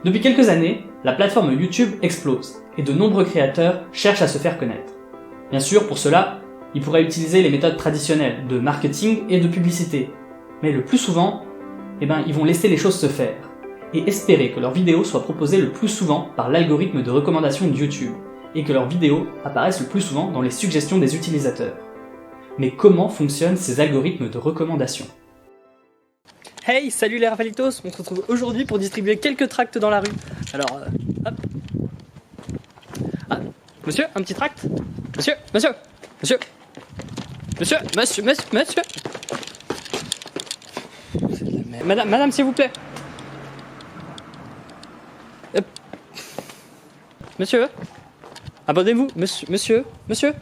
Depuis quelques années, la plateforme YouTube explose et de nombreux créateurs cherchent à se faire connaître. Bien sûr, pour cela, ils pourraient utiliser les méthodes traditionnelles de marketing et de publicité, mais le plus souvent, ils vont laisser les choses se faire et espérer que leurs vidéos soient proposées le plus souvent par l'algorithme de recommandation de YouTube et que leurs vidéos apparaissent le plus souvent dans les suggestions des utilisateurs. Mais comment fonctionnent ces algorithmes de recommandation ? Hey, salut les Rafalitos, on se retrouve aujourd'hui pour distribuer quelques tracts dans la rue. Alors, hop. Ah, monsieur, un petit tract ? Monsieur. Madame, s'il vous plaît. Monsieur, abonnez-vous, monsieur.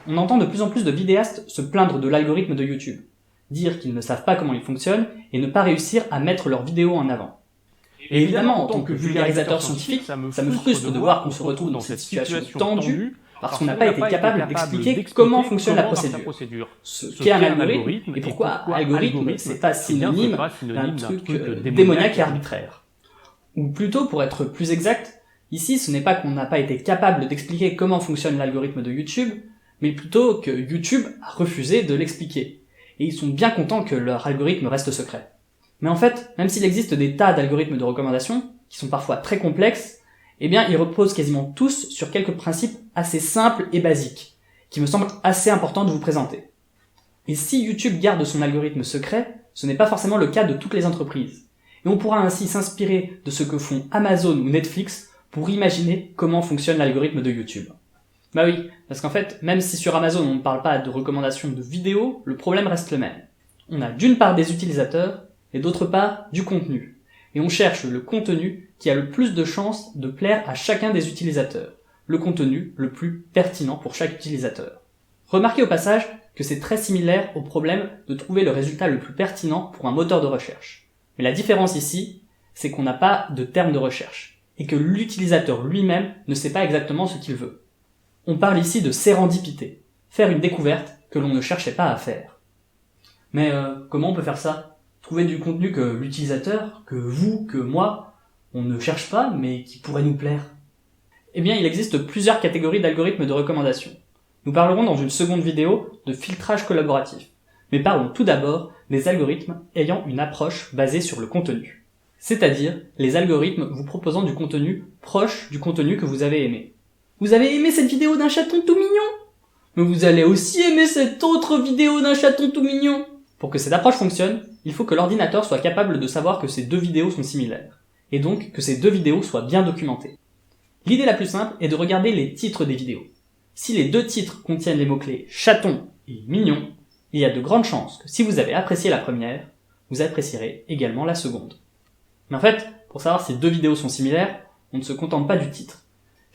On entend de plus en plus de vidéastes se plaindre de l'algorithme de YouTube, dire qu'ils ne savent pas comment il fonctionne et ne pas réussir à mettre leurs vidéos en avant. Et évidemment, en tant que vulgarisateur scientifique, ça me frustre de voir qu'on se retrouve dans cette situation tendue parce qu'on n'a pas été capable d'expliquer comment fonctionne la procédure, ce qu'est un algorithme et pourquoi algorithme c'est pas synonyme d'un truc démoniaque et arbitraire. Ou plutôt, pour être plus exact, ici ce n'est pas qu'on n'a pas été capable d'expliquer comment fonctionne l'algorithme de YouTube, mais plutôt que YouTube a refusé de l'expliquer. Et ils sont bien contents que leur algorithme reste secret. Mais en fait, même s'il existe des tas d'algorithmes de recommandation, qui sont parfois très complexes, ils reposent quasiment tous sur quelques principes assez simples et basiques, qui me semblent assez importants de vous présenter. Et si YouTube garde son algorithme secret, ce n'est pas forcément le cas de toutes les entreprises. Et on pourra ainsi s'inspirer de ce que font Amazon ou Netflix pour imaginer comment fonctionne l'algorithme de YouTube. Bah oui, parce qu'en fait, même si sur Amazon on ne parle pas de recommandations de vidéos, le problème reste le même. On a d'une part des utilisateurs, et d'autre part du contenu. Et on cherche le contenu qui a le plus de chances de plaire à chacun des utilisateurs, le contenu le plus pertinent pour chaque utilisateur. Remarquez au passage que c'est très similaire au problème de trouver le résultat le plus pertinent pour un moteur de recherche. Mais la différence ici, c'est qu'on n'a pas de terme de recherche, et que l'utilisateur lui-même ne sait pas exactement ce qu'il veut. On parle ici de sérendipité, faire une découverte que l'on ne cherchait pas à faire. Mais comment on peut faire ça ? Trouver du contenu que l'utilisateur, que vous, que moi, on ne cherche pas, mais qui pourrait nous plaire. Il existe plusieurs catégories d'algorithmes de recommandation. Nous parlerons dans une seconde vidéo de filtrage collaboratif. Mais parlons tout d'abord des algorithmes ayant une approche basée sur le contenu. C'est-à-dire les algorithmes vous proposant du contenu proche du contenu que vous avez aimé. Vous avez aimé cette vidéo d'un chaton tout mignon ? Mais vous allez aussi aimer cette autre vidéo d'un chaton tout mignon. Pour que cette approche fonctionne, il faut que l'ordinateur soit capable de savoir que ces deux vidéos sont similaires, et donc que ces deux vidéos soient bien documentées. L'idée la plus simple est de regarder les titres des vidéos. Si les deux titres contiennent les mots-clés chaton et mignon, il y a de grandes chances que si vous avez apprécié la première, vous apprécierez également la seconde. Mais en fait, pour savoir si deux vidéos sont similaires, on ne se contente pas du titre.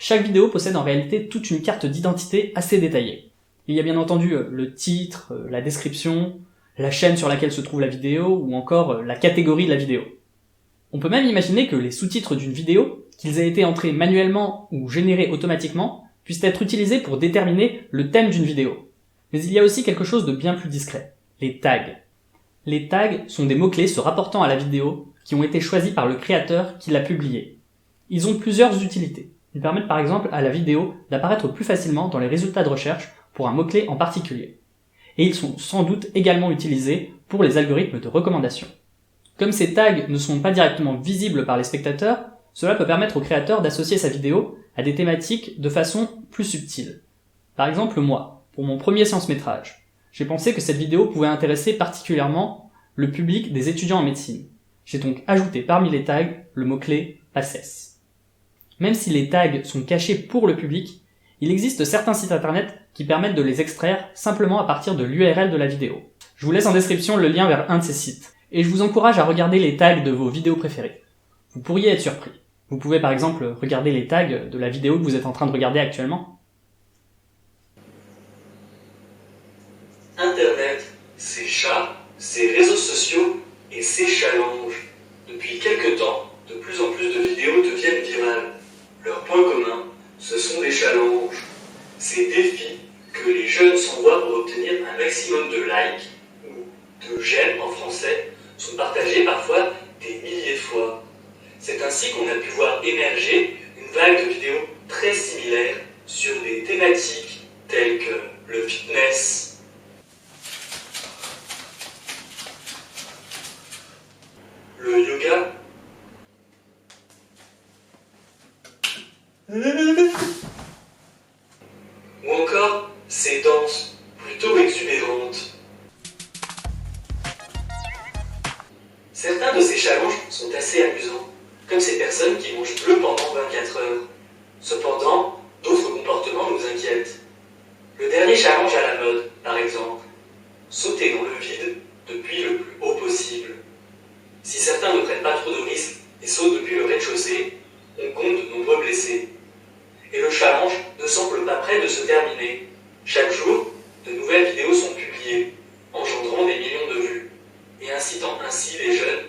Chaque vidéo possède en réalité toute une carte d'identité assez détaillée. Il y a bien entendu le titre, la description, la chaîne sur laquelle se trouve la vidéo, ou encore la catégorie de la vidéo. On peut même imaginer que les sous-titres d'une vidéo, qu'ils aient été entrés manuellement ou générés automatiquement, puissent être utilisés pour déterminer le thème d'une vidéo. Mais il y a aussi quelque chose de bien plus discret, les tags. Les tags sont des mots-clés se rapportant à la vidéo qui ont été choisis par le créateur qui l'a publiée. Ils ont plusieurs utilités. Ils permettent par exemple à la vidéo d'apparaître plus facilement dans les résultats de recherche pour un mot-clé en particulier. Et ils sont sans doute également utilisés pour les algorithmes de recommandation. Comme ces tags ne sont pas directement visibles par les spectateurs, cela peut permettre au créateur d'associer sa vidéo à des thématiques de façon plus subtile. Par exemple moi, pour mon premier science-métrage, j'ai pensé que cette vidéo pouvait intéresser particulièrement le public des étudiants en médecine. J'ai donc ajouté parmi les tags le mot-clé PACES. Même si les tags sont cachés pour le public, il existe certains sites internet qui permettent de les extraire simplement à partir de l'URL de la vidéo. Je vous laisse en description le lien vers un de ces sites, et je vous encourage à regarder les tags de vos vidéos préférées. Vous pourriez être surpris. Vous pouvez par exemple regarder les tags de la vidéo que vous êtes en train de regarder actuellement. Internet, ses chats, ses réseaux sociaux et ses challenges. Depuis quelque temps, de plus en plus de vidéos deviennent virales. point commun, ce sont des challenges. Ces défis que les jeunes s'envoient pour obtenir un maximum de likes, ou de j'aime en français, sont partagés parfois des milliers de fois. C'est ainsi qu'on a pu voir émerger une vague de vidéos très similaires sur des thématiques telles que le fitness, le yoga, ou encore ces danses plutôt exubérantes. Certains de ces challenges sont assez amusants, comme ces personnes qui mangent bleu pendant 24 heures. Cependant, d'autres comportements nous inquiètent. Le dernier challenge à la mode, par exemple, sauter dans le vide depuis le plus haut possible. Si certains ne prennent pas trop de risques et sautent depuis le rez-de-chaussée, on compte de nombreux blessés. Et le challenge ne semble pas près de se terminer. Chaque jour, de nouvelles vidéos sont publiées, engendrant des millions de vues, et incitant ainsi les jeunes